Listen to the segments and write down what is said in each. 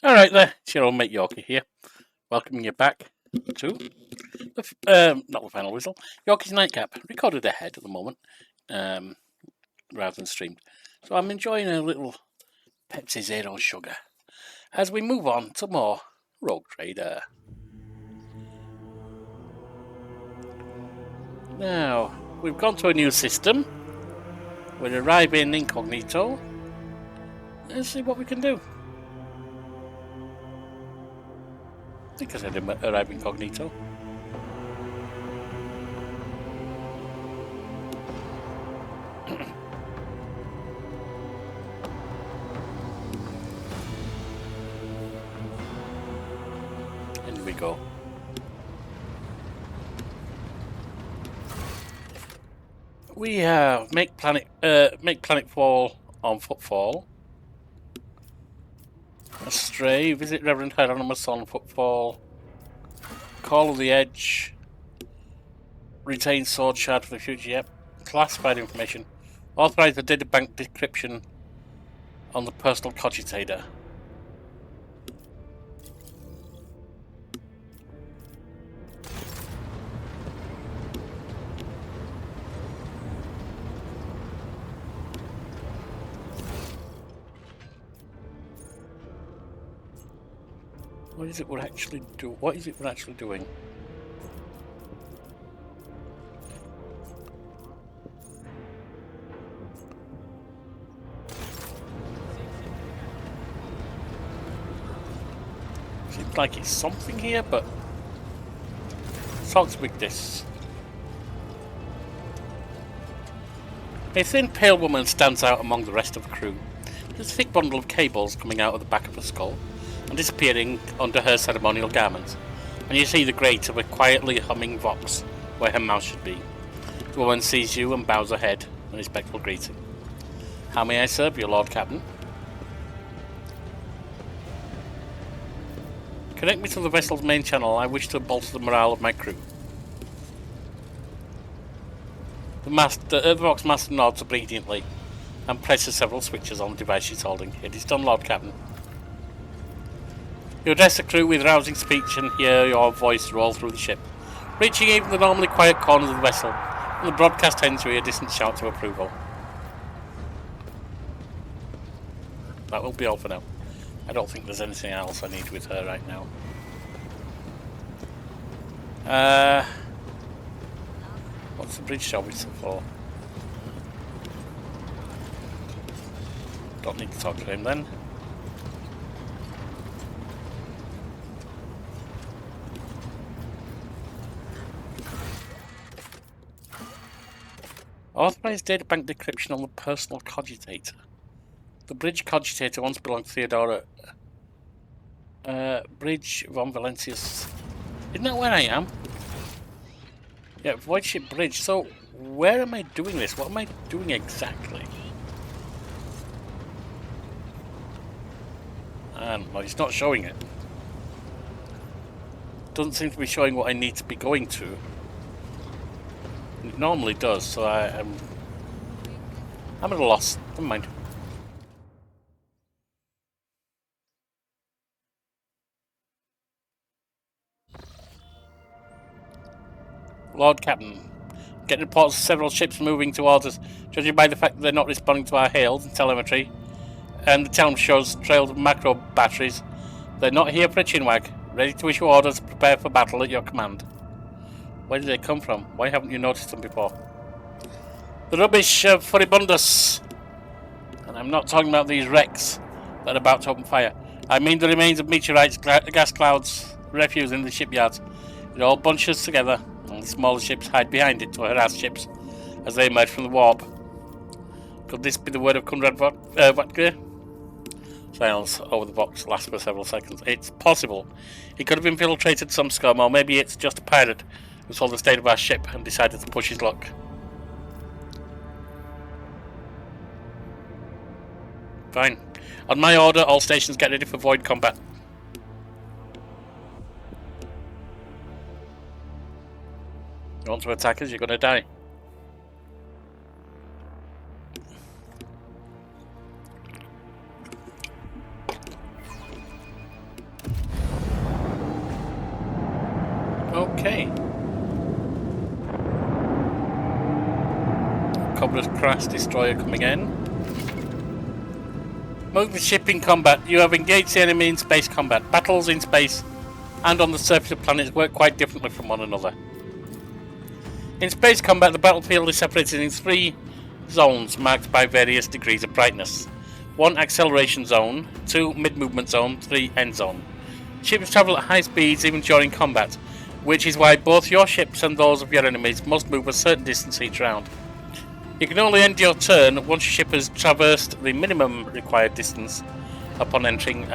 Alright there, it's your old mate Yorkie here, welcoming you back to not the final whistle, Yorkie's Nightcap, recorded ahead at the moment, rather than streamed. So I'm enjoying a little Pepsi Zero Sugar as we move on to more Rogue Trader. Now, we've gone to a new system. We're arriving incognito. Let's see what we can do. I think I said arrive incognito. In we go. We have make planetfall on footfall. Astray, visit Reverend Hieronymus on footfall. Call of the Edge. Retain sword shard for the future. Yep. Classified information. Authorize the data bank decryption on the personal cogitator. What is it we're actually doing? What is it we're actually doing? Seems like it's something here, but sounds with this. A thin, pale woman stands out among the rest of the crew. There's a thick bundle of cables coming out of the back of her skull and disappearing under her ceremonial garments, and you see the grate of a quietly humming vox where her mouth should be. The woman sees you and bows her head in respectful greeting. How may I serve you, Lord Captain? Connect me to the vessel's main channel. I wish to bolster the morale of my crew. The Vox Master nods obediently and presses several switches on the device she's holding. It is done, Lord Captain. You address the crew with rousing speech and hear your voice roll through the ship, reaching even the normally quiet corners of the vessel, and the broadcast ends with a distant shout of approval. That will be all for now. I don't think there's anything else I need with her right now. What's the bridge officer for? Don't need to talk to him then. Authorized databank decryption on the personal cogitator. The bridge cogitator once belonged to Theodora Bridge von Valancius. Isn't that where I am? Yeah, Void Ship Bridge. So, where am I doing this? What am I doing exactly? Well, it's not showing it. Doesn't seem to be showing what I need to be going to. It normally does, so I'm at a loss. Never mind. Lord Captain, getting reports of several ships moving towards us. Judging by the fact that they're not responding to our hails and telemetry, and the town shows trails of macro batteries, they're not here for a chinwag. Ready to issue orders, prepare for battle at your command. Where did they come from? Why haven't you noticed them before? The rubbish of Furibundus. And I'm not talking about these wrecks that are about to open fire. I mean the remains of meteorites, gas clouds, refuse in the shipyards. It all bunches together, and the smaller ships hide behind it to harass ships as they emerge from the warp. Could this be the word of Conrad Vodka? Silence over the box lasts for several seconds. It's possible. He could have infiltrated some scum, or maybe it's just a pirate who saw the state of our ship and decided to push his luck. Fine. On my order, all stations get ready for void combat. You want to attack us, you're going to die. Okay. Cobbler's Crash Destroyer coming in. Move the ship in combat. You have engaged the enemy in space combat. Battles in space and on the surface of planets work quite differently from one another. In space combat, the battlefield is separated in 3 zones marked by various degrees of brightness. 1 acceleration zone, 2 mid-movement zone, 3 end zone. Ships travel at high speeds even during combat, which is why both your ships and those of your enemies must move a certain distance each round. You can only end your turn once your ship has traversed the minimum required distance upon entering the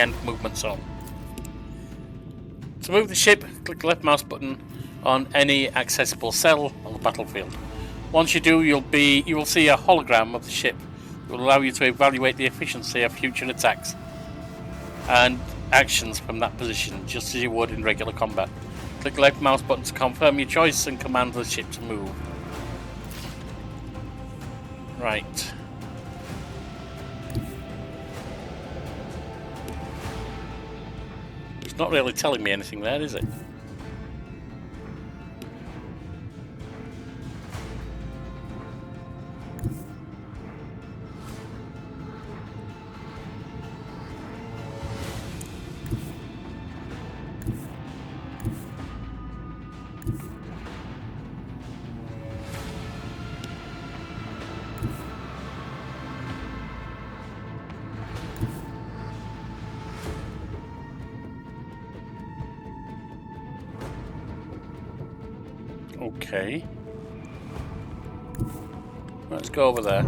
end movement zone. To move the ship, click the left mouse button on any accessible cell on the battlefield. Once you do, you will see a hologram of the ship. It will allow you to evaluate the efficiency of future attacks and actions from that position, just as you would in regular combat. Click the left mouse button to confirm your choice and command the ship to move. Right. It's not really telling me anything there, is it? Okay. Let's go over there.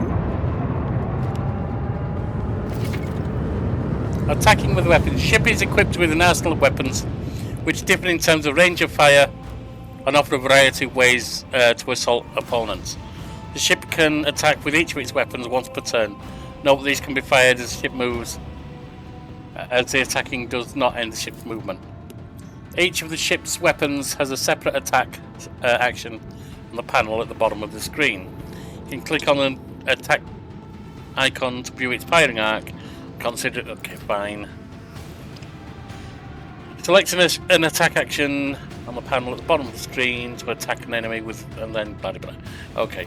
Attacking with weapons. Ship is equipped with an arsenal of weapons, which differ in terms of range of fire and offer a variety of ways to assault opponents. The ship can attack with each of its weapons once per turn. Note that these can be fired as the ship moves, as the attacking does not end the ship's movement. Each of the ship's weapons has a separate attack action on the panel at the bottom of the screen. You can click on an attack icon to view its firing arc. Consider it. Okay, fine. Select an attack action on the panel at the bottom of the screen to attack an enemy with, and then blah blah blah. Okay.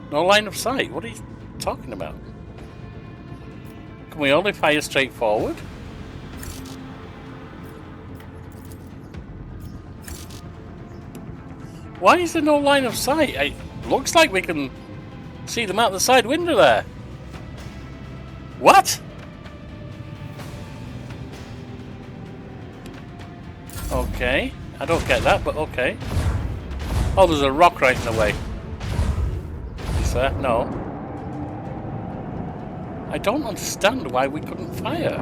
No line of sight? What are you talking about? Can we only fire straight forward? Why is there no line of sight? It looks like we can see them out the side window there. What? Okay. I don't get that, but okay. Oh, there's a rock right in the way. There? No. I don't understand why we couldn't fire.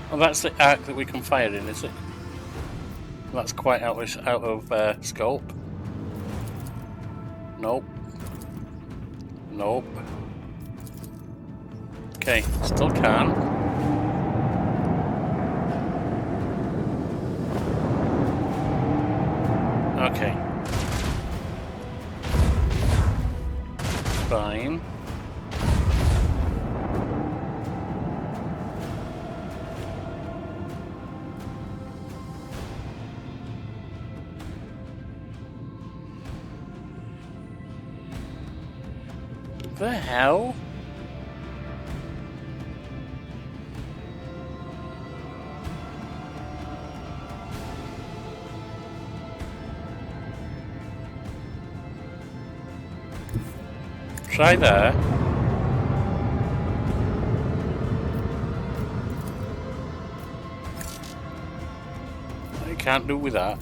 Well, that's the arc that we can fire in, is it? That's quite out of scope. Nope. Nope. Okay, still can. Okay. Fine. The hell? Try there. I can't do with that.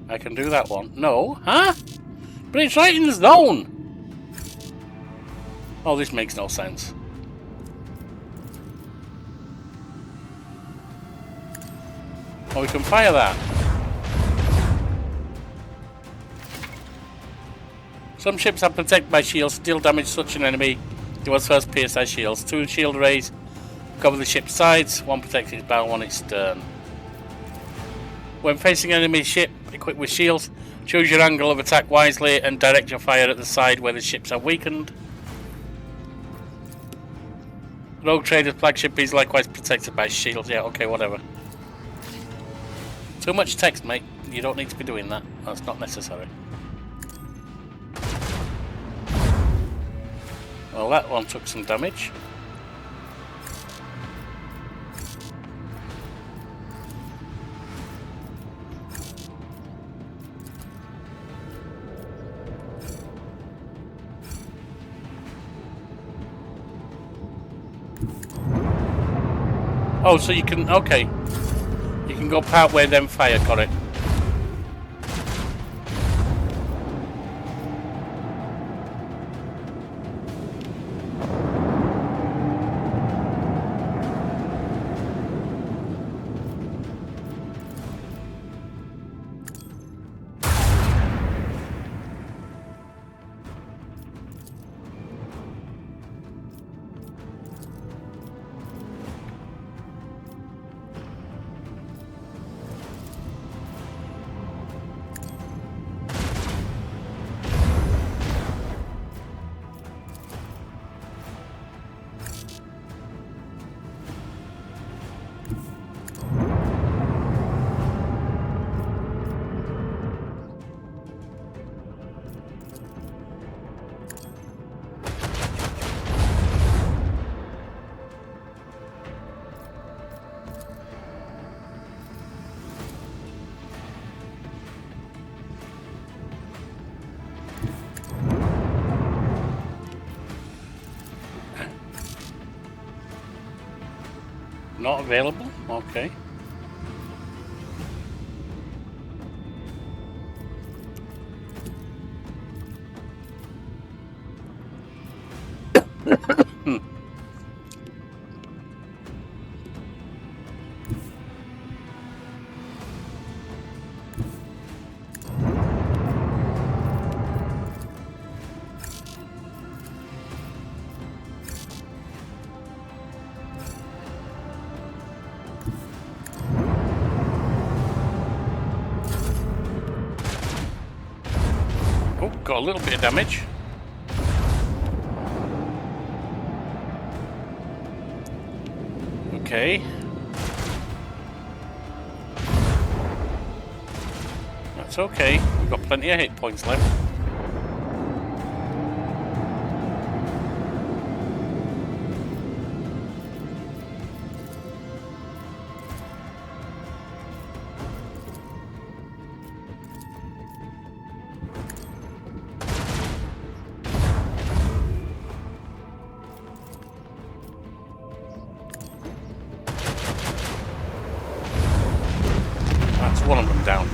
I can do that one. No, huh? But it's right in the zone. Oh, this makes no sense. Oh, we can fire that. Some ships are protected by shields. Deal damage such an enemy. They must first pierce their shields. 2 shield rays cover the ship's sides. 1 protects its bow, 1 its stern. When facing an enemy ship equipped with shields, choose your angle of attack wisely and direct your fire at the side where the ships are weakened. Rogue Trader's flagship is likewise protected by shields. Yeah, okay, whatever. Too much text, mate. You don't need to be doing that. That's not necessary. Well, that one took some damage. Oh, so you can, okay. You can go part way then fire, got it. Not available? Okay. Got a little bit of damage. Okay. That's okay. We've got plenty of hit points left. One of them down.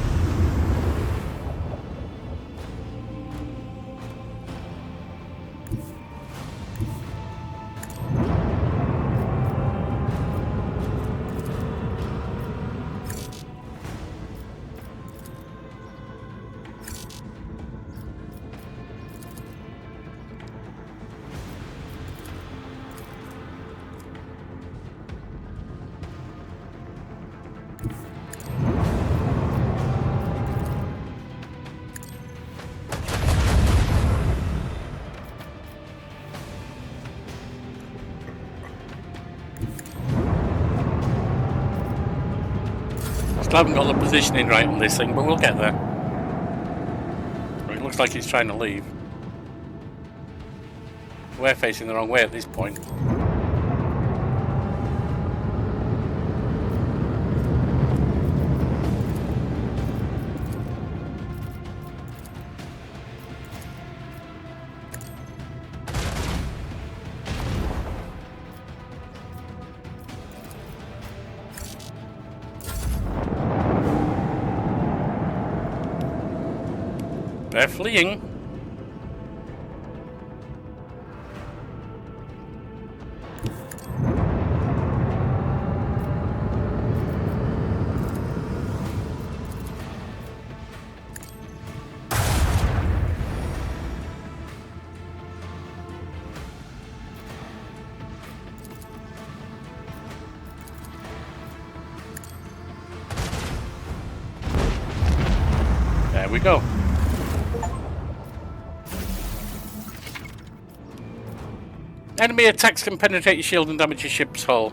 I haven't got the positioning right on this thing, but we'll get there. It looks like it's trying to leave. We're facing the wrong way at this point. They're fleeing. we go. Enemy attacks can penetrate your shield and damage your ship's hull.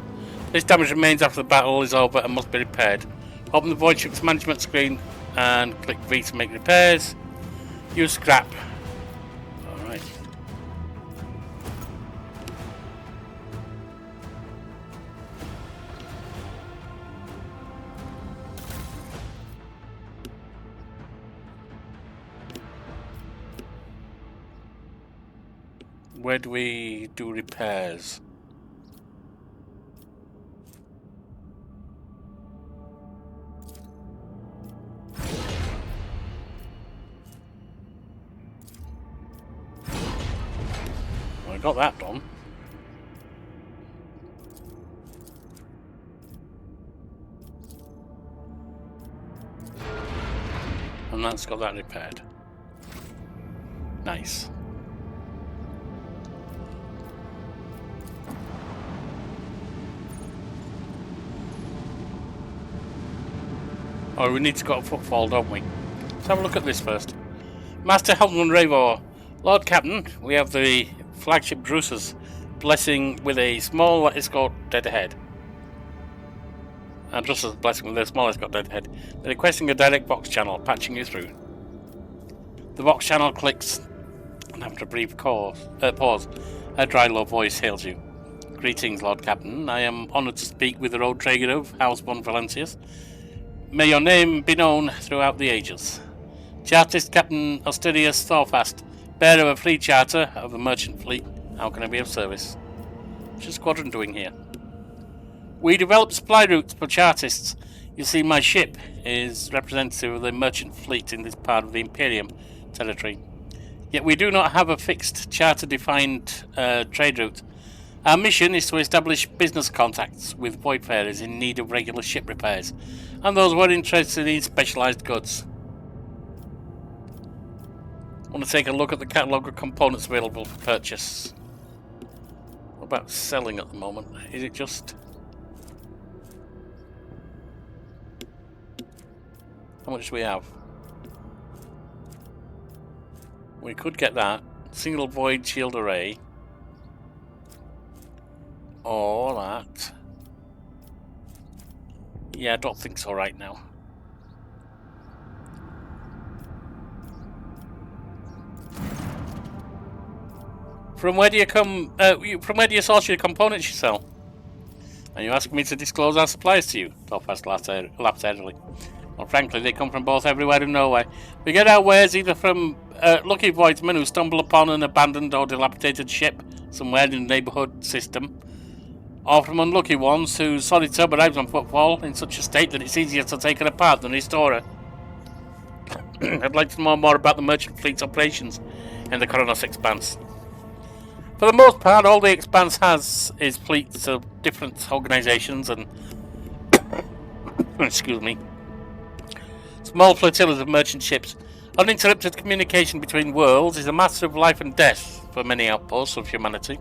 This damage remains after the battle is over and must be repaired. Open the Void Ship's management screen and click V to make repairs. Use scrap. Alright. Where do we do repairs? Well, I got that done. And that's got that repaired. Nice. Oh, we need to go to footfall, don't we? Let's have a look at this first. Master Angeline Reid von Lord Captain, we have the flagship Drusus blessing with a small escort dead ahead. And Drusus blessing with a small escort dead ahead. They're requesting a direct box channel, patching you through. The box channel clicks, and after a brief pause, a dry, low voice hails you. Greetings, Lord Captain. I am honoured to speak with the road trader of House von Valancius. May your name be known throughout the ages. Chartist Captain Austerius Thorfast, bearer of a free charter of the merchant fleet. How can I be of service? What's your squadron doing here? We develop supply routes for chartists. You see, my ship is representative of the merchant fleet in this part of the Imperium territory. Yet we do not have a fixed charter-defined trade route. Our mission is to establish business contacts with voidfarers in need of regular ship repairs, and those who are interested in specialised goods. I want to take a look at the catalogue of components available for purchase. What about selling at the moment? Is it just... How much do we have? We could get that. Single void shield array. Or that. Yeah, I don't think so right now. From where do you come? From where do you source your components you sell? And you ask me to disclose our supplies to you? Belfast laughed airily. Well, frankly, they come from both everywhere and nowhere. We get our wares either from lucky voidsmen who stumble upon an abandoned or dilapidated ship somewhere in the neighbourhood system, or from unlucky ones whose solid tub arrives on footfall in such a state that it's easier to take it apart than restore her. I'd like to know more about the merchant fleet's operations in the Coronos Expanse. For the most part, all the Expanse has is fleets of different organisations and excuse me, small flotillas of merchant ships. Uninterrupted communication between worlds is a matter of life and death for many outposts of humanity.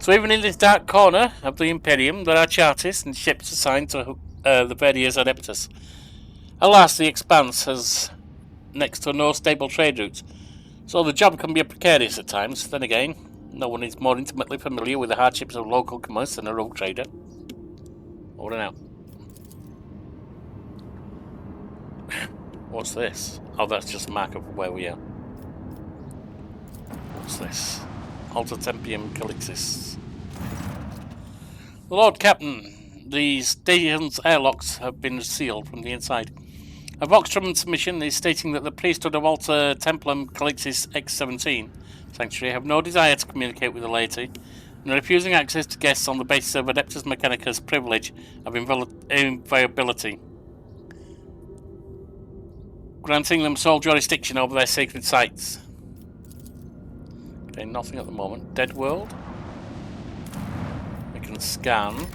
So even in this dark corner of the Imperium, there are chartists and ships assigned to the various adeptus. Alas, the Expanse has next to no stable trade routes, so the job can be precarious at times. Then again, no one is more intimately familiar with the hardships of local commerce than a rogue trader. Over and out. What's this? Oh, that's just a mark of where we are. What's this? Alter Tempium Calixis. Lord Captain, the station's airlocks have been sealed from the inside. A Voxtrum submission is stating that the priesthood of Alter Templum Calixis X-17 Sanctuary have no desire to communicate with the laity, and are refusing access to guests on the basis of Adeptus Mechanicus' privilege of inviolability, granting them sole jurisdiction over their sacred sites. Okay, nothing at the moment. Dead world. We can scan.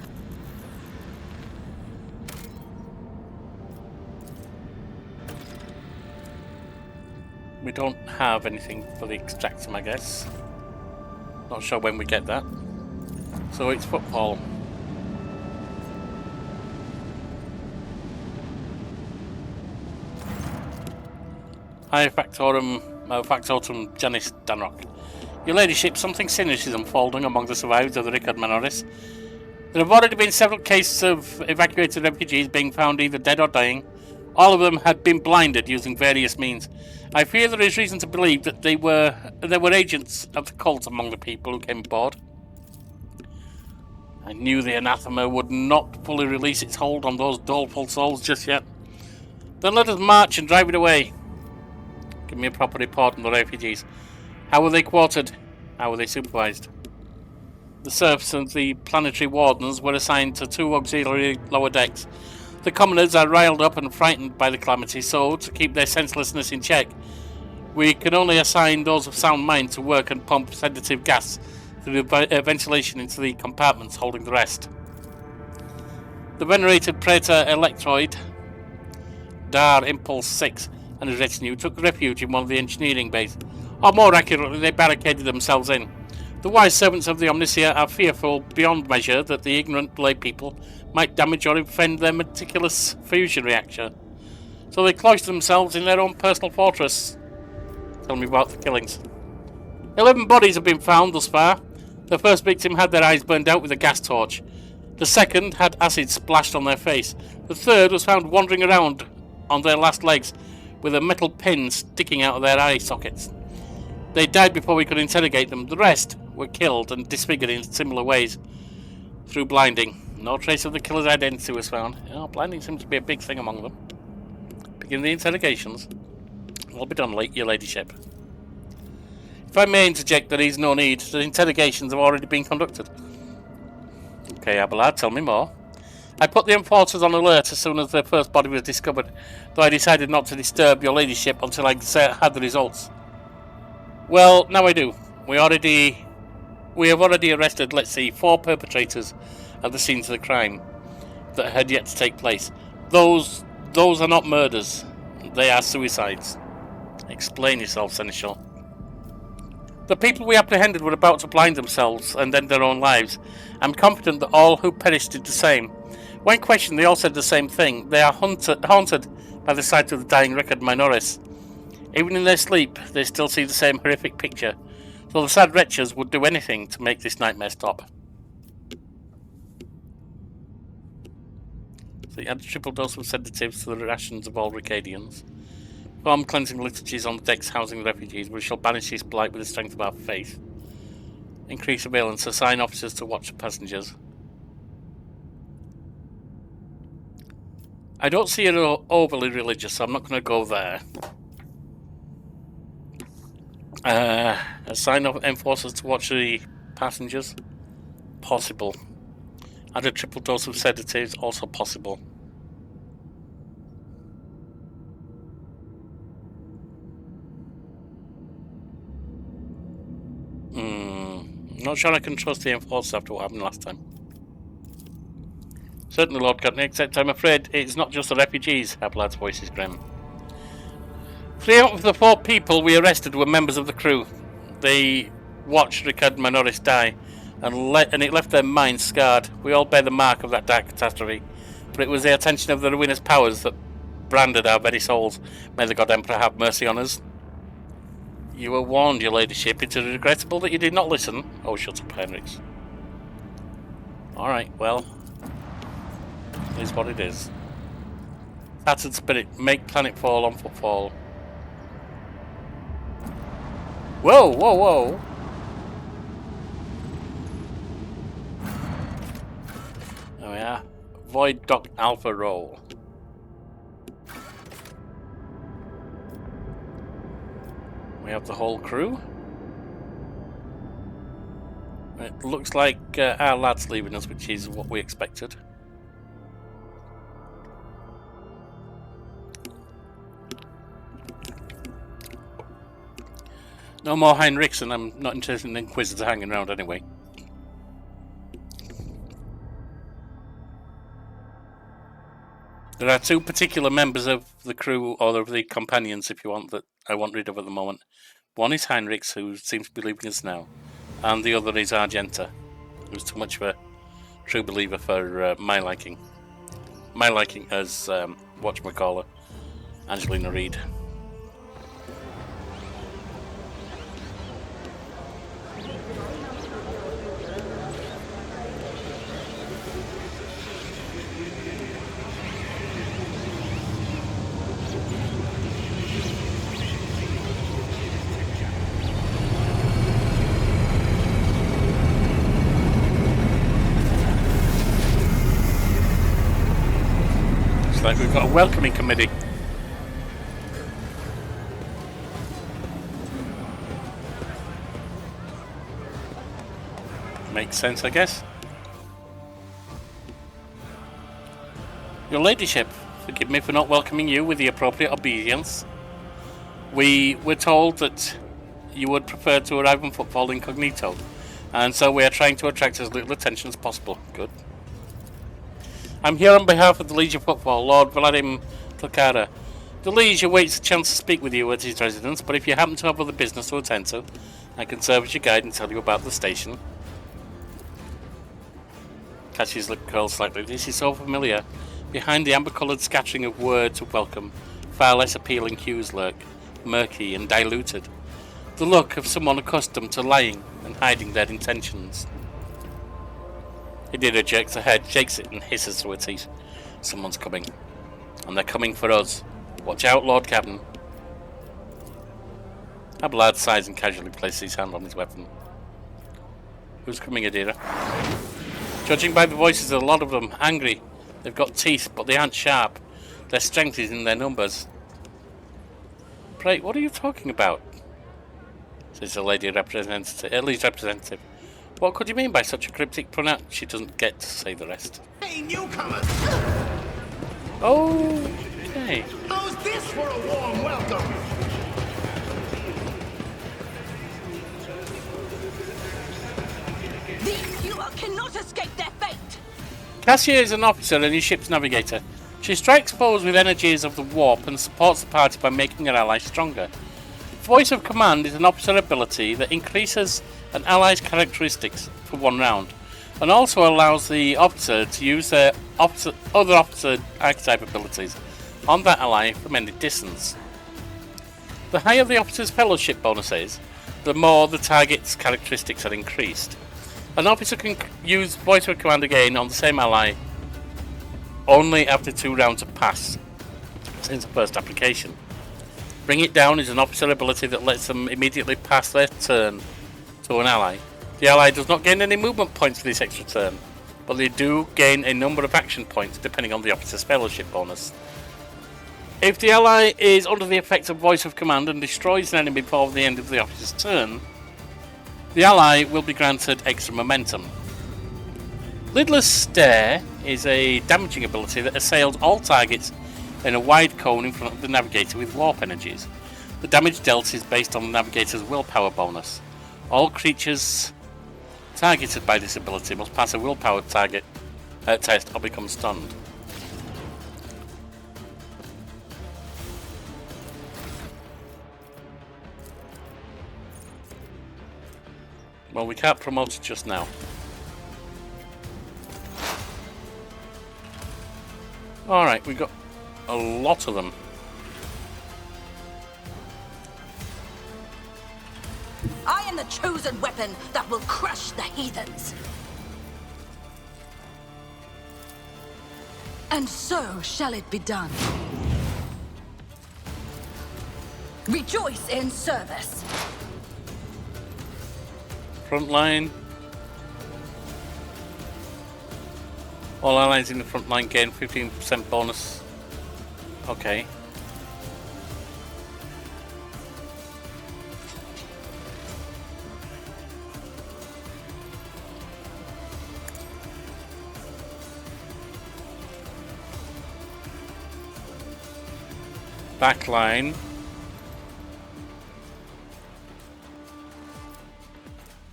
We don't have anything for the extractum, I guess. Not sure when we get that. So it's footfall. Hi, Factotum Janice Danrock. Your ladyship, something sinister is unfolding among the survivors of the Rykad Minoris. There have already been several cases of evacuated refugees being found either dead or dying. All of them had been blinded using various means. I fear there is reason to believe that there were agents of the cult among the people who came aboard. I knew the anathema would not fully release its hold on those doleful souls just yet. Then let us march and drive it away. Give me a proper report on the refugees. How were they quartered? How were they supervised? The serfs and the planetary wardens were assigned to 2 auxiliary lower decks. The commoners are riled up and frightened by the calamity, so to keep their senselessness in check, we can only assign those of sound mind to work and pump sedative gas through the ventilation into the compartments holding the rest. The venerated Praetor Electroid, Dar Impulse 6, and his retinue took refuge in one of the engineering bays, or more accurately, they barricaded themselves in. The wise servants of the Omnicia are fearful beyond measure that the ignorant lay people might damage or offend their meticulous fusion reactor. So they cloister themselves in their own personal fortress. Tell me about the killings. 11 bodies have been found thus far. The first victim had their eyes burned out with a gas torch. The second had acid splashed on their face. The third was found wandering around on their last legs with a metal pin sticking out of their eye sockets. They died before we could interrogate them. The rest were killed and disfigured in similar ways through blinding. No trace of the killer's identity was found. Blinding seems to be a big thing among them. Begin the interrogations. Will be done, your ladyship. If I may interject, there is no need. The interrogations have already been conducted. Okay, Abelard, tell me more. I put the enforcers on alert as soon as the first body was discovered, though I decided not to disturb your ladyship until I had the results. Well, now I do. We have already arrested, 4 perpetrators of the scenes of the crime that had yet to take place. Those are not murders. They are suicides. Explain yourself, Seneschal. The people we apprehended were about to blind themselves and end their own lives. I'm confident that all who perished did the same. When questioned, they all said the same thing. They are haunted by the sight of the dying Rykad Minoris. Even in their sleep, they still see the same horrific picture. So the sad wretches would do anything to make this nightmare stop. So you add a triple dose of sedatives to the rations of all Rykadians. Perform cleansing liturgies on the decks housing the refugees. We shall banish this blight with the strength of our faith. Increase surveillance. Assign officers to watch the passengers. I don't see it overly religious, so I'm not going to go there. Assign enforcers to watch the passengers. Possible. Add a triple dose of sedatives. Also possible. Not sure I can trust the enforcers after what happened last time. Certainly, Lord Cutney, except I'm afraid it's not just the refugees. Abelard's voice is grim. 3 out of the 4 people we arrested were members of the crew. They watched Rykad Minoris die, and it left their minds scarred. We all bear the mark of that dark catastrophe, but it was the attention of the ruinous powers that branded our very souls. May the God Emperor have mercy on us. You were warned, your ladyship. It is regrettable that you did not listen. Oh, shut up, Henrix. Alright, well, it is what it is. Tattered spirit, make planet fall on footfall. Whoa, whoa, whoa. There we are. Void Dock Alpha roll. We have the whole crew. It looks like our lad's leaving us, which is what we expected. No more Heinrichs, and I'm not interested in Inquisitor hanging around anyway. There are 2 particular members of the crew, or of the companions, if you want, that I want rid of at the moment. One is Heinrichs, who seems to be leaving us now, and the other is Argenta, who's too much of a true believer for my liking. My liking as whatchamacallit, Angelina Reid. Looks like we've got a welcoming committee. Makes sense, I guess. Your ladyship, forgive me for not welcoming you with the appropriate obedience. We were told that you would prefer to arrive on footfall incognito, and so we are trying to attract as little attention as possible. Good. I'm here on behalf of the Liege of Footfall, Lord Vladimir Rykad. The Liege awaits a chance to speak with you at his residence, but if you happen to have other business to attend to, I can serve as your guide and tell you about the station. Cassie's lip curls slightly. This is so familiar. Behind the amber-coloured scattering of words of welcome, far less appealing hues lurk, murky and diluted. The look of someone accustomed to lying and hiding their intentions. Idira jerks her head, shakes it and hisses through her teeth. Someone's coming. And they're coming for us. Watch out, Lord Captain. Abelard sighs and casually places his hand on his weapon. Who's coming, Idira? Judging by the voices, a lot of them angry. They've got teeth, but they aren't sharp. Their strength is in their numbers. Pray, what are you talking about? Says the lady representative, at least representative. What could you mean by such a cryptic pronoun? She doesn't get to say the rest. Hey, newcomers! Okay. How's this for a warm welcome? These fewer cannot escape their fate! Cassia is an officer and his ship's navigator. She strikes foes with energies of the warp and supports the party by making her allies stronger. Voice of Command is an officer ability that increases an ally's characteristics for 1 round, and also allows the officer to use their other officer archetype abilities on that ally from any distance. The higher the officer's fellowship bonus is, the more the target's characteristics are increased. An officer can use Voice of Command again on the same ally only after 2 rounds have passed since the first application. Bring It Down is an officer ability that lets them immediately pass their turn to an ally. The ally does not gain any movement points for this extra turn, but they do gain a number of action points depending on the officer's fellowship bonus. If the ally is under the effect of Voice of Command and destroys an enemy before the end of the officer's turn, the ally will be granted extra momentum. Lidless Stare is a damaging ability that assails all targets in a wide cone in front of the navigator with warp energies. The damage dealt is based on the navigator's willpower bonus. All creatures targeted by this ability must pass a willpower test or become stunned. Well, we can't promote it just now. Alright, we got a lot of them. I am the chosen weapon that will crush the heathens. And so shall it be done. Rejoice in service. Front line. All allies in the front line gain 15% bonus. Okay. Back line.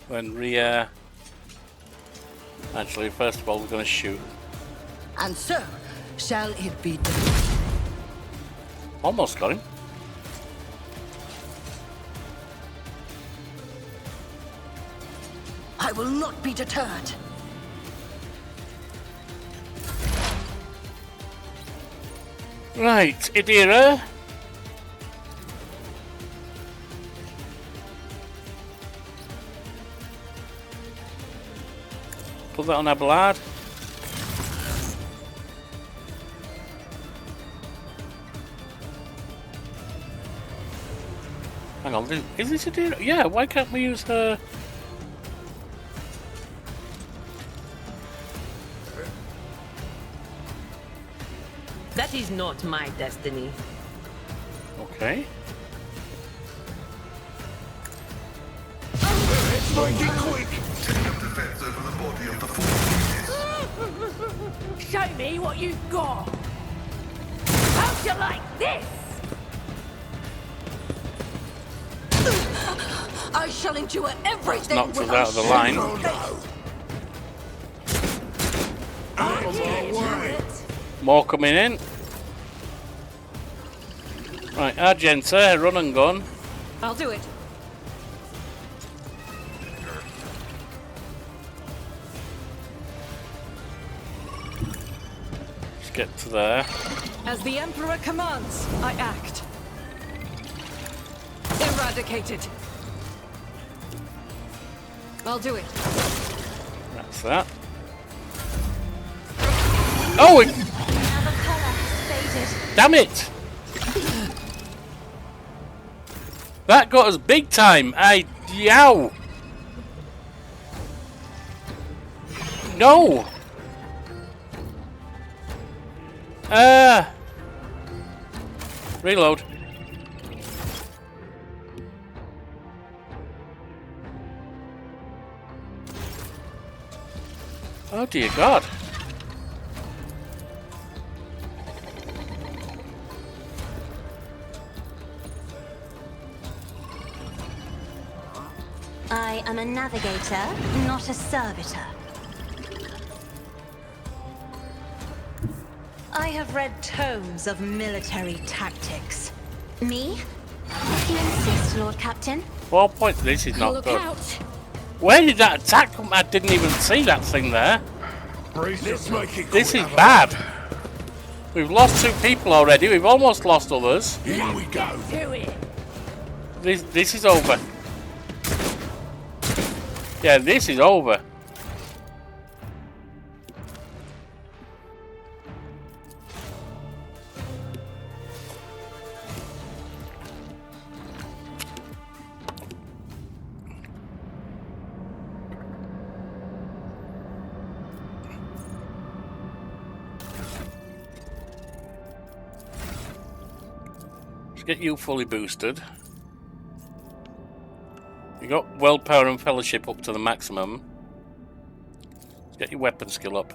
When rear. Actually, first of all, we're going to shoot. And so shall it be done. Almost got him. I will not be deterred. Right, Idira. Put that on Abelard. Hang on, is this Idira? Yeah, why can't we use her? That is not my destiny. Okay. Let's make it quick. Setting up defense over the body of the fallen units. Show me what you've got. How'd you like this? I shall endure everything. Knocked us out of the line. More coming in. Right, Argenta, run and gun. I'll do it. Let's get to there. As the Emperor commands, I act. Eradicated. I'll do it. That's that. Oh! Now the color has faded. Damn it! That got us big time. Yow! No! Reload. Oh dear God. I am a navigator, not a servitor. I have read tomes of military tactics. Me? If you insist, Lord Captain. 4 points. This is not Look good. out. Where did that attack come? I didn't even see that thing there. Let's make it This quick. is bad. We've lost 2 people already. We've almost lost others. Here we go. Do it. This is over. Yeah, this is over. Let's get you fully boosted. You got World Power and Fellowship up to the maximum. Let's get your weapon skill up.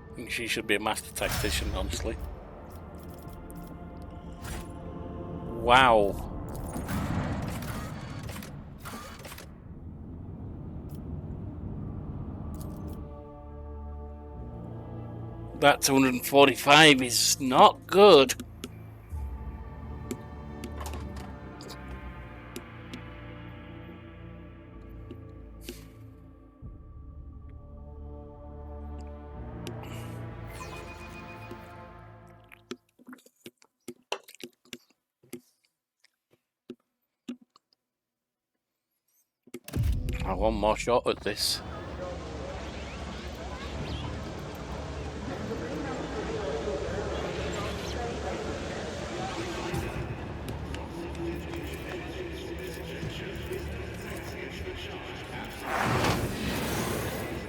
I think she should be a master tactician, honestly. Wow. That 245 is not good. I want more shot at this.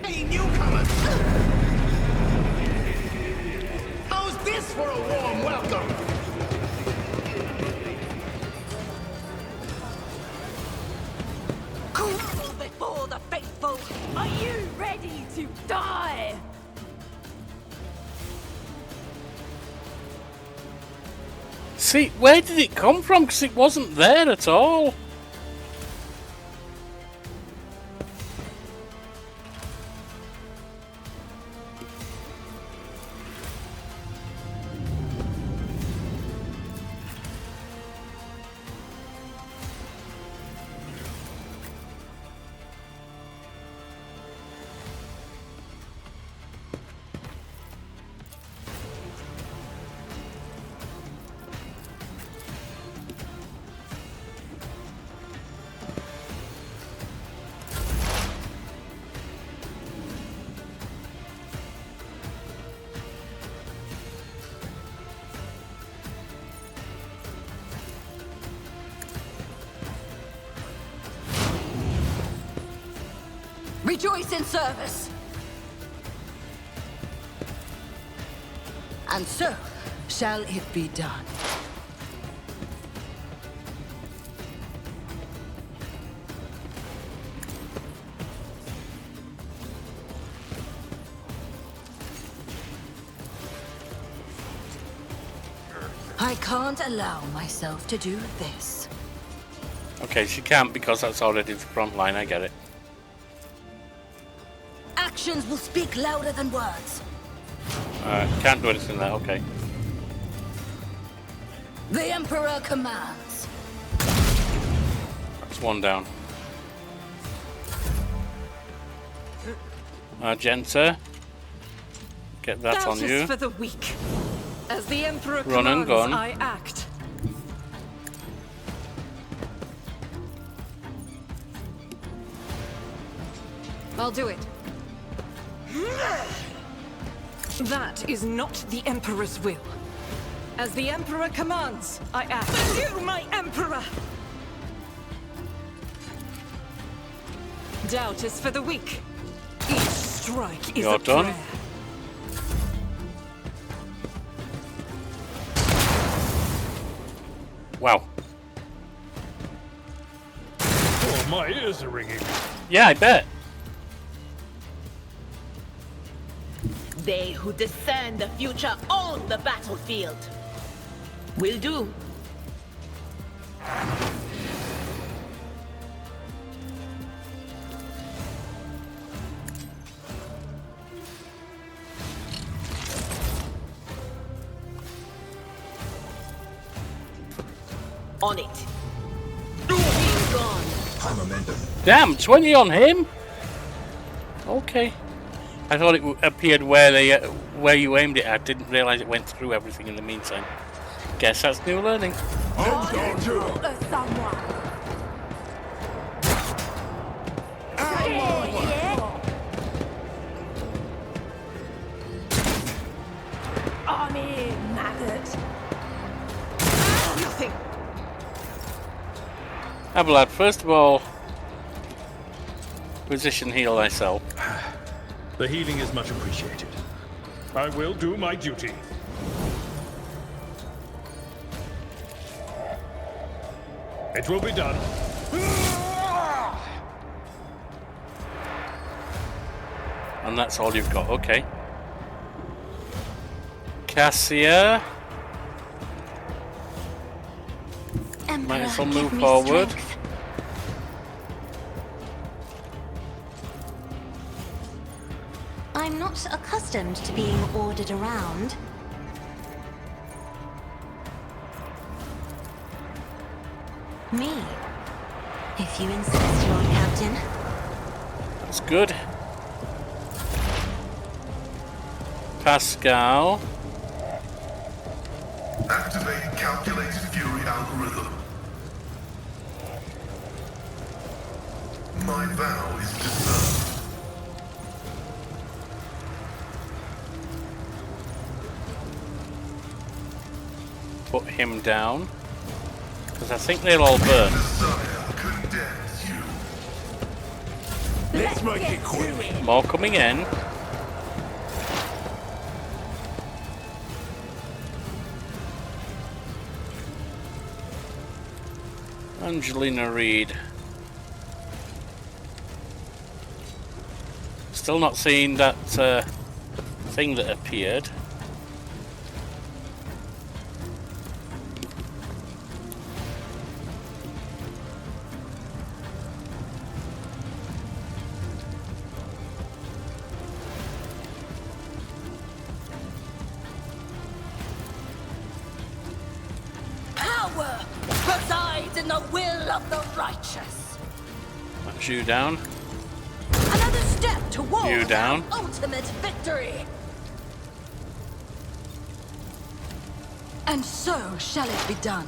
Hey, newcomers! How's this for a warm welcome? Crawl before the faithful. See, where did it come from? Because it wasn't there at all. Rejoice in service. And so shall it be done. I can't allow myself to do this. Okay, she can't because that's already the front line, I get it. Actions will speak louder than words. Can't do anything there, okay. The Emperor commands. That's one down. Argenta. Get that Doubt on is you. for the weak. As the Emperor Run and commands, gun. I act. I'll do it. That is not the Emperor's will. As the Emperor commands, I act. You, my Emperor! Doubt is for the weak. Each strike is You're a done. prayer. Wow. Oh, my ears are ringing. Yeah, I bet. They who discern the future own the battlefield. Will do. On it. He's gone. High momentum. Damn, 20 on him? Okay. I thought it appeared where you aimed it at. Didn't realise it went through everything in the meantime. Guess that's new learning. Nothing. Abalad, first of all, position heal thyself. The healing is much appreciated. I will do my duty. It will be done. And that's all you've got, okay. Cassia. Might as well move forward. I'm not accustomed to being ordered around. Me, if you insist, Lord Captain. That's good. Pascal. Activate calculated fury algorithm. My vow is discerned. Put him down. Because I think they'll all burn. Desire condemns you. Let's make it quick. More coming in. Angeline Reid. Still not seeing that thing that appeared. abides in the will of the righteous. That's you down. Another step toward You down. our ultimate victory. And so shall it be done.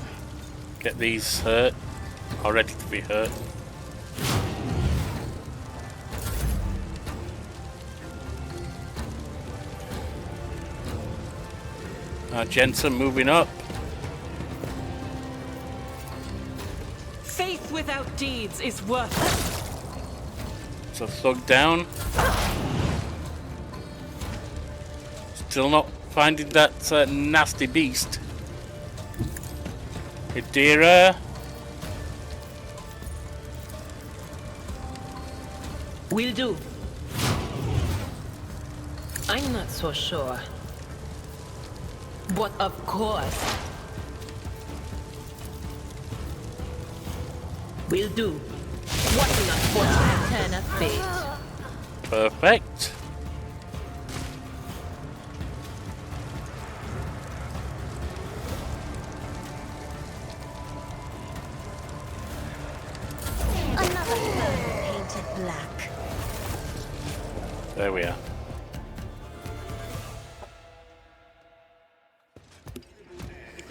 Get these hurt. Or ready to be hurt. Argenta moving up. Faith without deeds is worthless. So thug down. Still not finding that nasty beast. Hidera. Will do. I'm not so sure. But of course. Will do. What an unfortunate turn of fate. Perfect. Another foe painted black. There we are.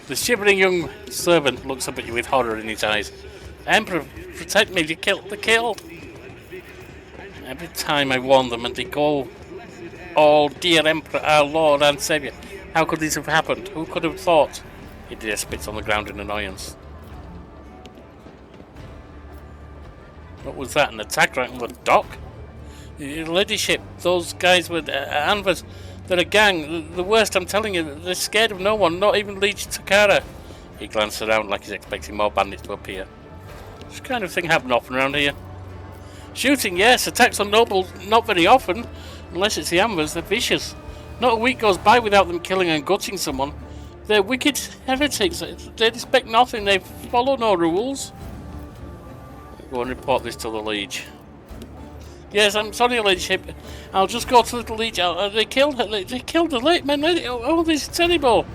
The shivering young servant looks up at you with horror in his eyes. Emperor, protect me, they're killed. Every time I warn them and they go, oh dear Emperor, our Lord and Saviour, how could this have happened? Who could have thought? Hidera spits on the ground in annoyance. What was that, an attack right on the dock? Your ladyship, those guys with anvers, they're a gang, the worst, I'm telling you, they're scared of no one, not even Liege Takara. He glanced around like he's expecting more bandits to appear. This kind of thing happen often around here. Shooting, yes, attacks on nobles, not very often, unless it's the anvers, they're vicious. Not a week goes by without them killing and gutting someone. They're wicked heretics, they respect nothing, they follow no rules. Go and report this to the Liege. Yes, I'm sorry, your ladyship. I'll just go to the Liege. They killed her. They killed the late man. Oh, this is terrible.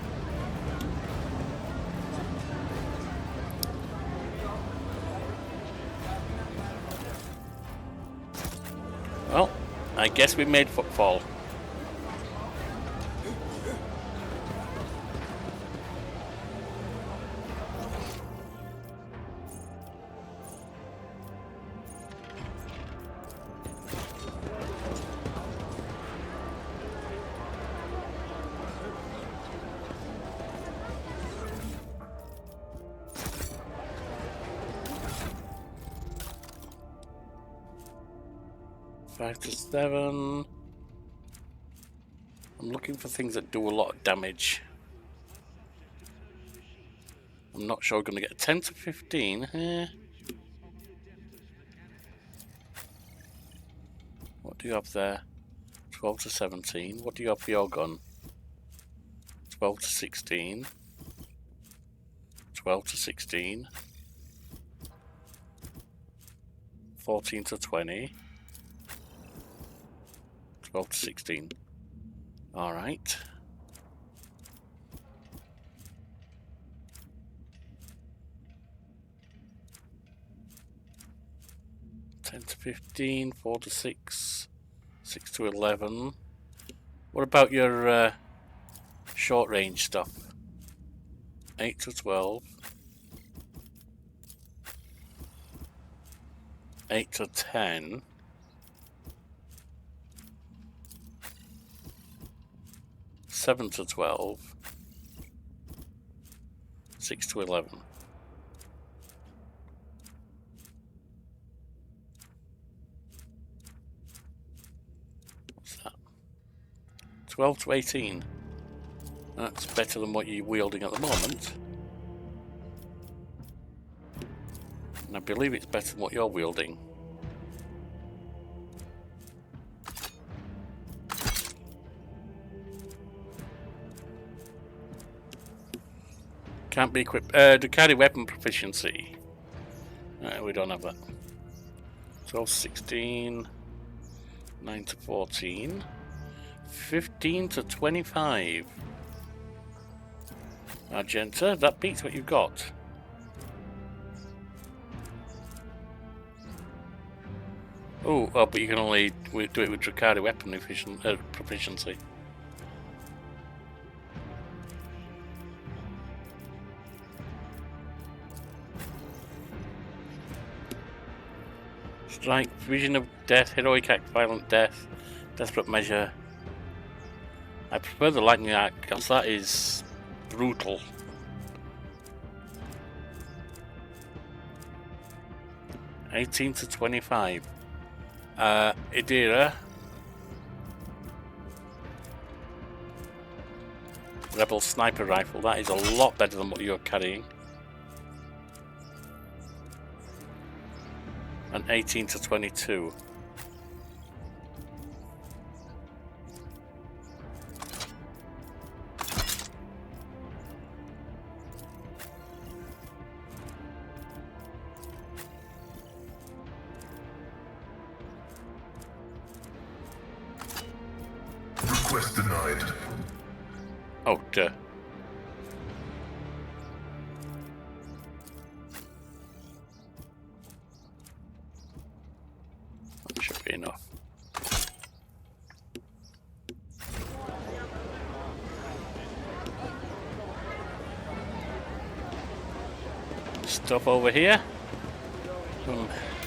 Well, I guess we made footfall. Five to 7. I'm looking for things that do a lot of damage. I'm not sure we're going to get a 10 to 15. What do you have there? 12 to 17. What do you have for your gun? 12 to 16. 12 to 16. 14 to 20. 12 to 16. Alright. Ten to 15, 4 to 6, 6 to 11. What about your short range stuff? 8 to 12. 8 to 10. 7 to 12. 6 to 11. What's that? 12 to 18. That's better than what you're wielding at the moment. And I believe it's better than what you're wielding. Can't be equipped. To carry weapon proficiency. We don't have that. 12 to 16. 9 to 14. 15 to 25. Argenta, that beats what you've got. Oh, but you can only do it with Rykad weapon proficiency. Strike, Vision of Death, Heroic Act, Violent Death, Desperate Measure. I prefer the Lightning Act because that is brutal. $18 to $25. Idira. Rebel Sniper Rifle, that is a lot better than what you're carrying. And 18 to 22. Request denied. Oh, duh. That should be enough. Stuff over here.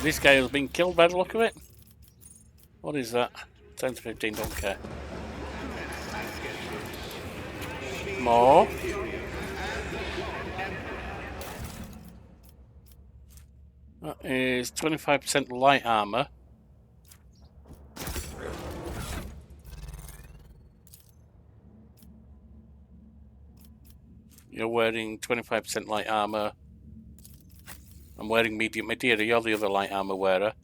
This guy has been killed by the look of it. What is that? 10 to 15, don't care. More. That is 25% light armor. You're wearing 25% light armor. I'm wearing medium material. You're the other light armor wearer.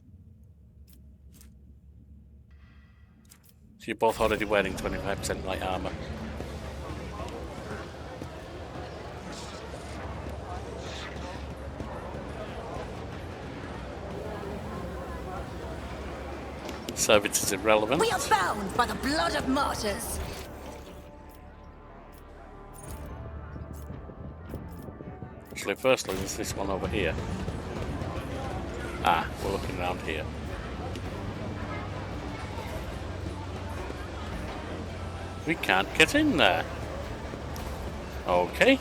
So you're both already wearing 25% light armor. Service is irrelevant. We are bound by the blood of martyrs. Actually, firstly, there's this one over here. Ah, we're looking around here. We can't get in there. Okay.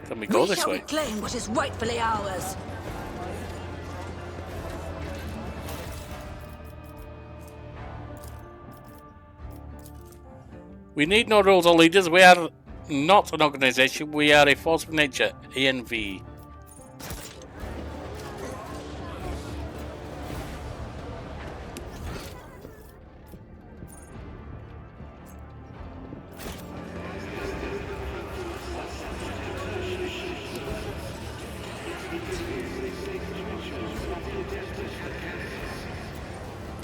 Then we go this way. Reclaim what is rightfully ours. We need no rules or leaders. We are not an organization. We are a force of nature. ENV.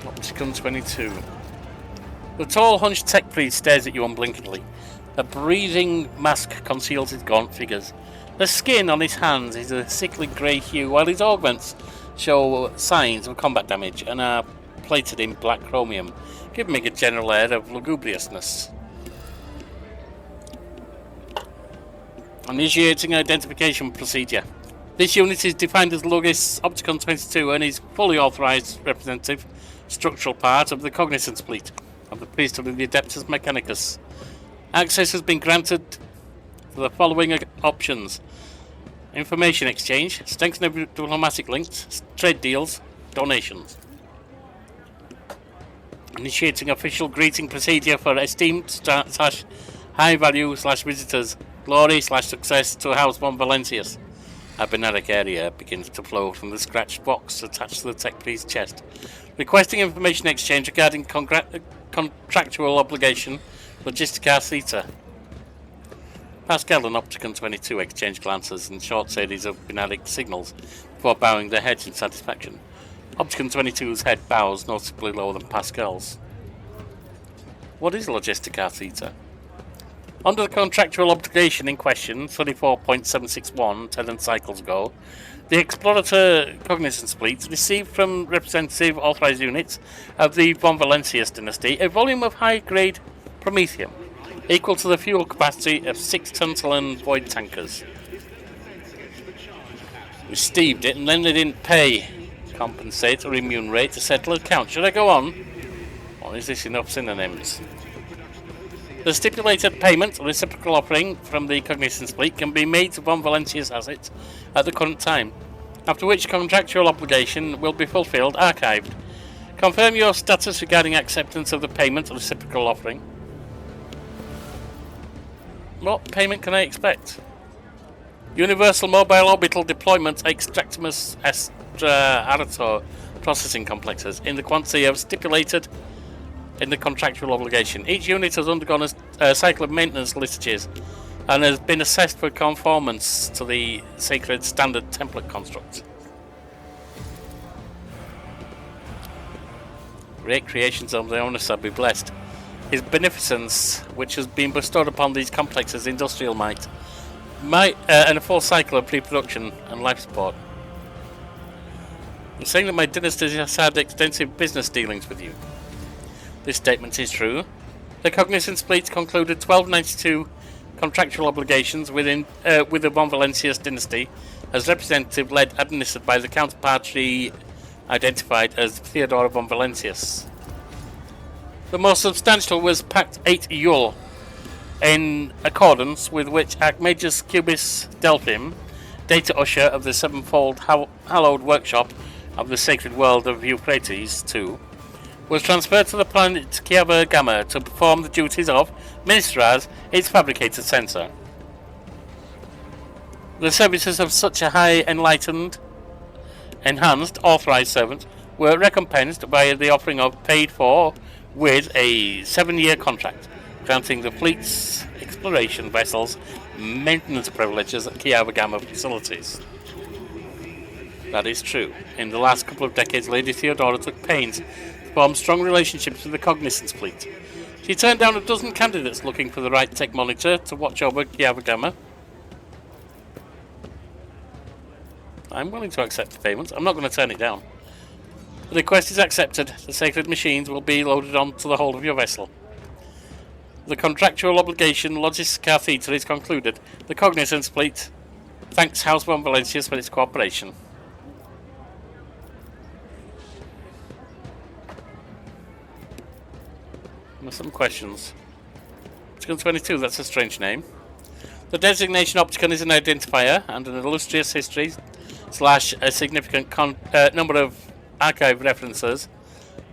Opticon 22. The tall, hunched tech priest stares at you unblinkingly. A breathing mask conceals his gaunt figures. The skin on his hands is a sickly grey hue, while his augments show signs of combat damage and are plated in black chromium, giving a general air of lugubriousness. Initiating identification procedure. This unit is defined as Logis Opticon 22 and is fully authorized representative, structural part of the Cognizance fleet of the priesthood of the Adeptus Mechanicus. Access has been granted for the following options: information exchange, strengthening diplomatic links, trade deals, donations. Initiating official greeting procedure for esteemed / high value / visitors, glory / success to House von Valancius. A benaric area begins to flow from the scratched box attached to the tech priest's chest. Requesting information exchange regarding contractual obligation, Logistica Theta. Pascal and Opticon 22 exchange glances and short series of binaric signals before bowing their heads in satisfaction. Opticon 22's head bows noticeably lower than Pascal's. What is Logistica Theta? Under the contractual obligation in question, 34.761, 10 cycles ago, the Explorator Cognizance fleet received from representative authorized units of the von Valancius dynasty a volume of high-grade promethium, equal to the fuel capacity of 6 tantalum void tankers. We steeved it and then they didn't pay. Compensate or remunerate to settle account. Should I go on? Or is this enough synonyms? The stipulated payment or reciprocal offering from the Cognizance fleet can be made to von Valancius assets at the current time, after which contractual obligation will be fulfilled, archived. Confirm your status regarding acceptance of the payment or reciprocal offering. What payment can I expect? Universal Mobile Orbital Deployment Extractimus Arator processing complexes in the quantity of stipulated in the contractual obligation. Each unit has undergone a cycle of maintenance liturgies and has been assessed for conformance to the sacred standard template construct. Great creations of the owner shall be blessed. His beneficence, which has been bestowed upon these complexes, industrial might and a full cycle of pre-production and life support. I'm saying that my dynasty has had extensive business dealings with you. This statement is true. The Cognizance fleet concluded 1292 contractual obligations with the von Valancius dynasty as representative led administered by the counterparty identified as Theodora von Valancius. The most substantial was Pact 8 Yule, in accordance with which Archmagus Cubis Delphim, data usher of the sevenfold hallowed workshop of the sacred world of Euphrates II, was transferred to the planet Kiava Gamma to perform the duties of minister as its fabricated censor. The services of such a high enhanced, authorized servant were recompensed by the offering of paid for with a 7-year contract, granting the fleet's exploration vessels maintenance privileges at Kiava Gamma facilities. That is true. In the last couple of decades, Lady Theodora took pains to form strong relationships with the Cognizance fleet. She turned down a dozen candidates looking for the right tech monitor to watch over Kiava Gamma. I'm willing to accept the payment. I'm not going to turn it down. The request is accepted. The sacred machines will be loaded onto the hull of your vessel. The contractual obligation Logistica Theta is concluded. The Cognizance fleet thanks House von Valancius for its cooperation. There's some questions. Opticon 22, that's a strange name. The designation Opticon is an identifier and an illustrious history / a significant number of archive references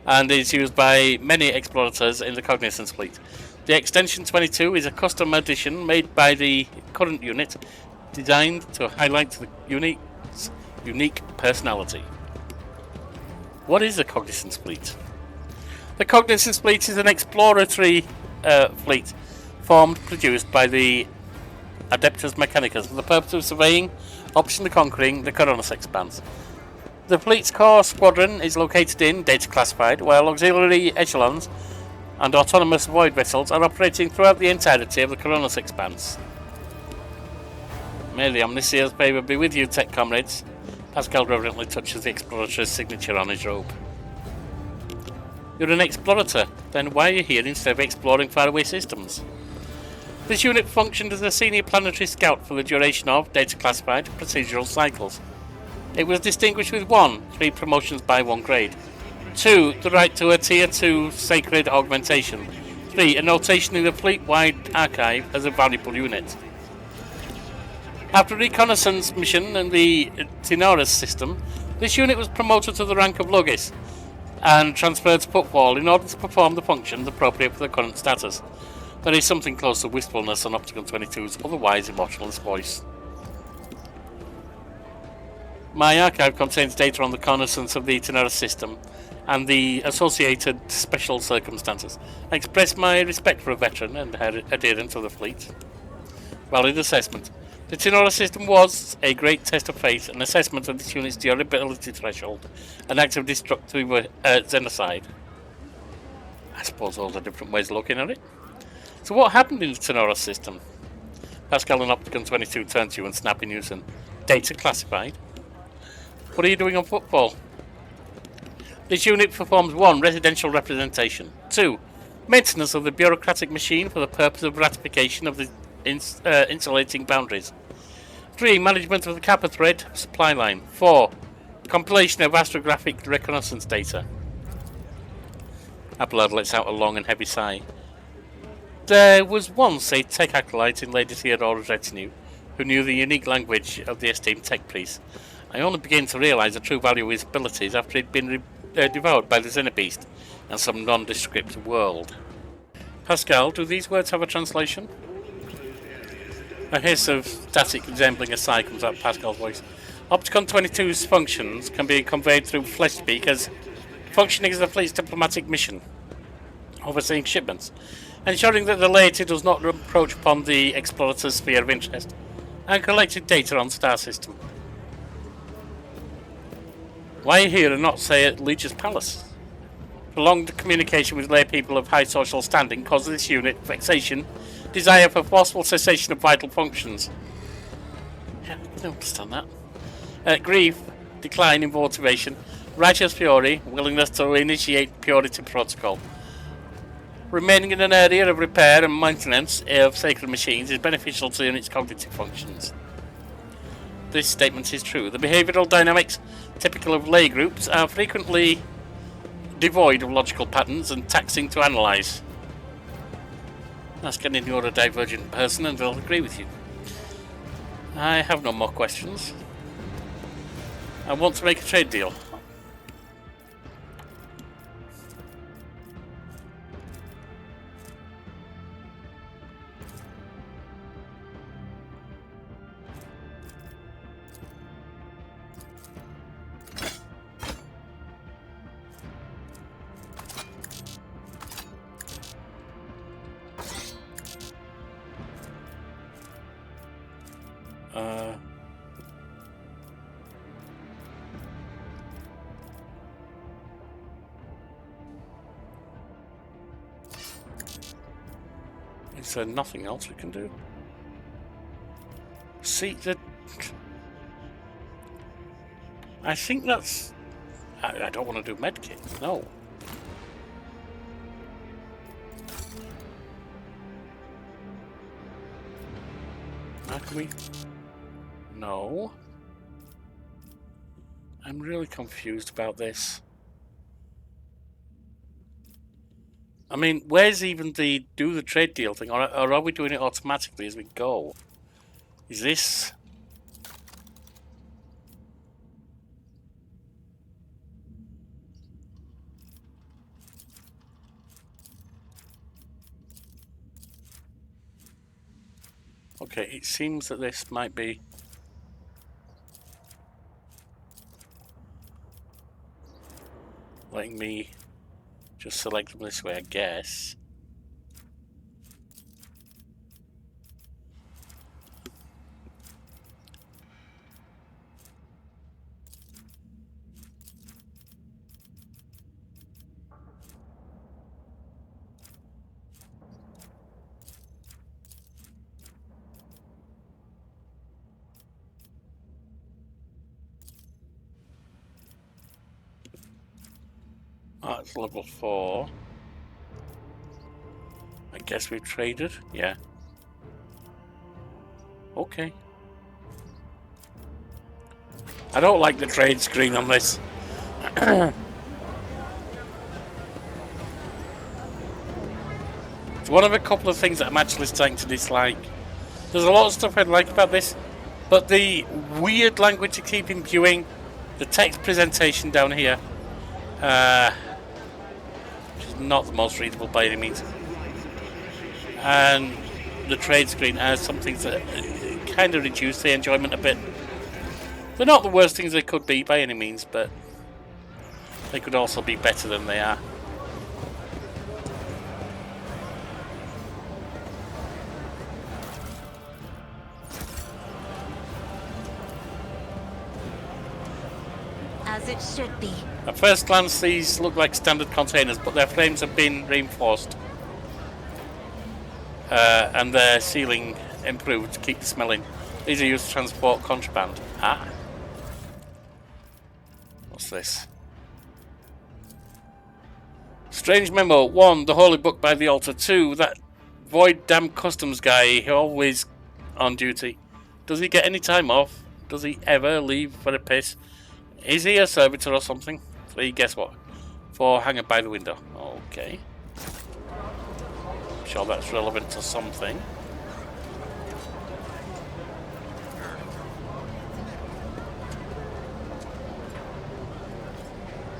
and is used by many explorators in the Cognizance fleet. The extension 22 is a custom addition made by the current unit designed to highlight the unit's unique personality. What is the Cognizance fleet? The Cognizance fleet is an exploratory fleet produced by the Adeptus Mechanicus for the purpose of surveying, optionally conquering the Coronis expanse. The fleet's core squadron is located in Data Classified, while auxiliary echelons and autonomous void vessels are operating throughout the entirety of the Coronis expanse. May the Omniseer's favour be with you, tech comrades. Pascal reverently touches the explorator's signature on his robe. You're an explorator, then why are you here instead of exploring faraway systems? This unit functioned as a senior planetary scout for the duration of Data Classified procedural cycles. It was distinguished with 1, 3 promotions by 1 grade. 2, the right to a Tier 2 sacred augmentation. 3, a notation in the fleet-wide archive as a valuable unit. After a reconnaissance mission in the Tinoris system, this unit was promoted to the rank of Lugis and transferred to footfall in order to perform the functions appropriate for the current status. There is something close to wistfulness on Opticon 22's otherwise emotionless voice. My archive contains data on the reconnaissance of the Tinoris system and the associated special circumstances. I express my respect for a veteran and adherent of the fleet. Valid assessment. The Tinoris system was a great test of faith, an assessment of this unit's durability threshold, an act of destructive xenocide. I suppose all the different ways of looking at it. So what happened in the Tinoris system? Pascal and Opticon 22 turn to you and snap in unison. Data Classified. What are you doing on footfall? This unit performs 1, residential representation. 2, maintenance of the bureaucratic machine for the purpose of ratification of the insulating boundaries. 3, management of the Kappa thread supply line. 4, Compilation of astrographic reconnaissance data. Abelard lets out a long and heavy sigh. There was once a tech acolyte in Lady Theodora's retinue who knew the unique language of the esteemed tech priest. I only began to realise the true value of his abilities after he'd been devoured by the Xenobeast and some nondescript world. Pascal, do these words have a translation? A hiss of static resembling a sigh comes out of Pascal's voice. Opticon 22's functions can be conveyed through flesh speak as functioning as the fleet's diplomatic mission, overseeing shipments, ensuring that the laity does not encroach upon the explorator's sphere of interest, and collecting data on star system. Why here and not, say, at Leech's Palace? Prolonged communication with lay people of high social standing causes this unit vexation, desire for forceful cessation of vital functions. Yeah, I don't understand that. Grief, decline in motivation, righteous fury, willingness to initiate purity protocol. Remaining in an area of repair and maintenance of sacred machines is beneficial to its cognitive functions. This statement is true. The behavioural dynamics typical of lay groups are frequently devoid of logical patterns and taxing to analyse. Ask any neurodivergent person and they'll agree with you. I have no more questions. I want to make a trade deal. Is there nothing else we can do? See, I think that's... I don't want to do medkit, no. How can we... No. I'm really confused about this. I mean, where's even the do the trade deal thing, or are we doing it automatically as we go? Is this... Okay, it seems that this might be... letting me just select them this way, I guess. Oh, it's level 4. I guess we've traded, yeah. Okay. I don't like the trade screen on this. It's one of a couple of things that I'm actually starting to dislike. There's a lot of stuff I like about this, but the weird language to keep imbuing, the text presentation down here, which is not the most readable by any means, and the trade screen as some things that kind of reduce the enjoyment a bit. They're not the worst things they could be by any means, but they could also be better than they are. As it should be. At first glance, these look like standard containers, but their frames have been reinforced. And their sealing improved to keep the smell in. These are used to transport contraband. Ah. What's this? Strange memo. 1. The Holy Book by the Altar. 2. That void damn customs guy, always on duty. Does he get any time off? Does he ever leave for a piss? Is he a servitor or something? 3, guess what? 4, hanging by the window. Okay. Sure that's relevant to something.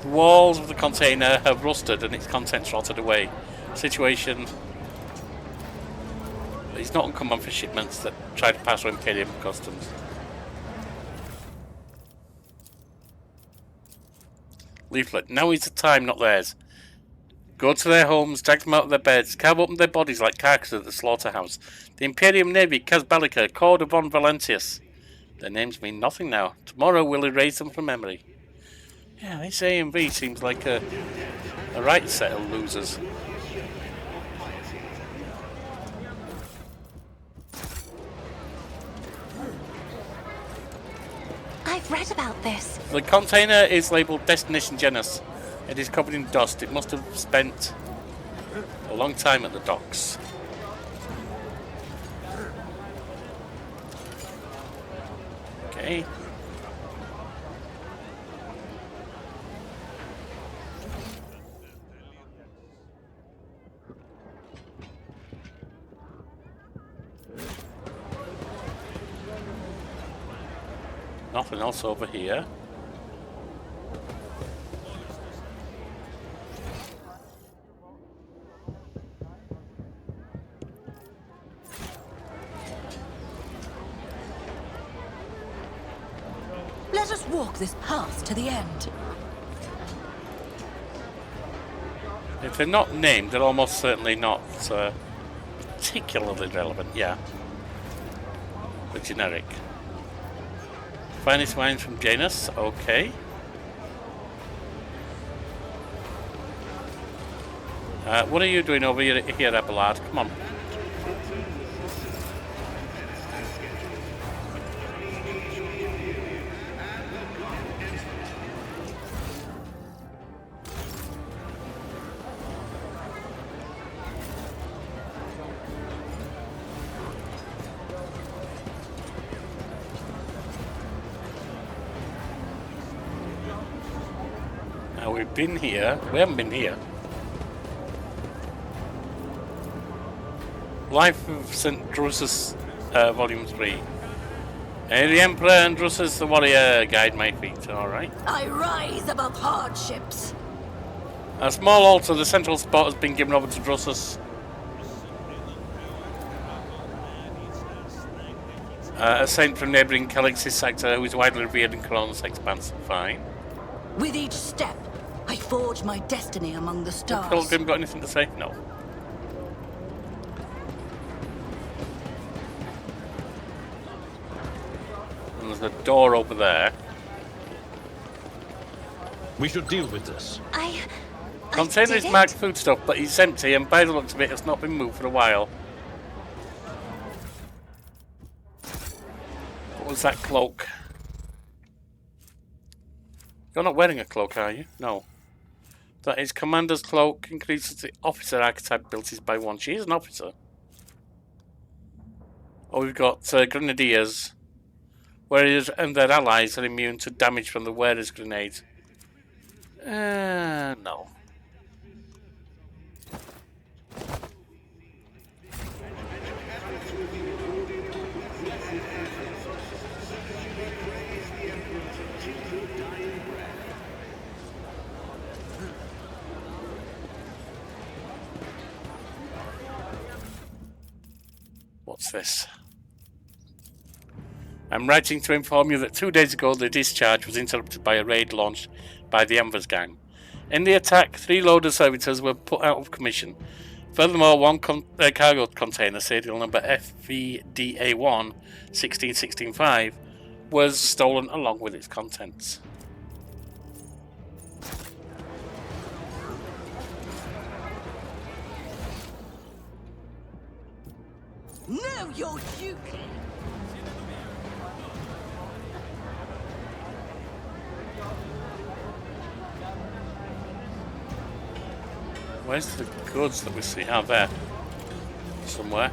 The walls of the container have rusted and its contents rotted away. Situation is not uncommon for shipments that try to pass through Imperium customs. Leaflet. Now is the time, not theirs. Go to their homes, drag them out of their beds, carve open their bodies like carcasses at the slaughterhouse. The Imperium Navy, Casbalica, Corps von Valancius. Their names mean nothing now. Tomorrow we'll erase them from memory. Yeah, this A&V seems like a right set of losers. I've read about this. The container is labelled Destination Genus. It is covered in dust. It must have spent a long time at the docks. Okay. Nothing else over here. Let us walk this path to the end. If they're not named, they're almost certainly not particularly relevant. Yeah. But generic. Finest wines from Janus. Okay. What are you doing over here, Abelard? Come on. Now we've been here. We haven't been here. Life of St. Drusus, Volume 3. The Emperor and Drusus the Warrior guide my feet. Alright. I rise above hardships. A small altar, the central spot, has been given over to Drusus. A saint from neighbouring Calixis sector who is widely revered in Cronus Expanse. Fine. With each step, I forge my destiny among the stars. Pilgrim got anything to say? No. And there's a door over there. We should deal with this. Container is marked foodstuff, but it's empty, and by the looks of it, it's not been moved for a while. What was that cloak? You're not wearing a cloak, are you? No. That is Commander's cloak. Increases the officer archetype abilities by 1. She is an officer. Oh, we've got Grenadiers. Warriors and their allies are immune to damage from the wearer's grenades. No. What's this? I'm writing to inform you that 2 days ago the discharge was interrupted by a raid launched by the Embers gang. In the attack, 3 loader servitors were put out of commission. Furthermore, one cargo container, serial number FVDA1 16165, was stolen along with its contents. Know your duty! Where's the goods that we see? Oh, there. Somewhere.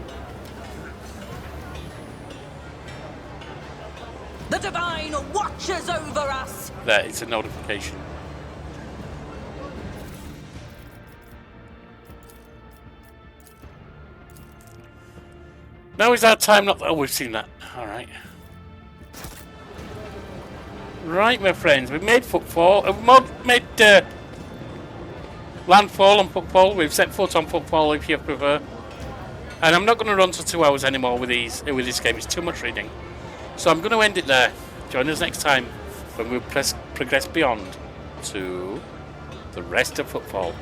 The divine watches over us. There, it's a notification. Now is our time not... Oh, we've seen that. Alright. Right, my friends. We've made footfall. We've made landfall and footfall. We've set foot on footfall if you prefer. And I'm not going to run for 2 hours anymore with this game. It's too much reading. So I'm going to end it there. Join us next time when we progress beyond to the rest of footfall.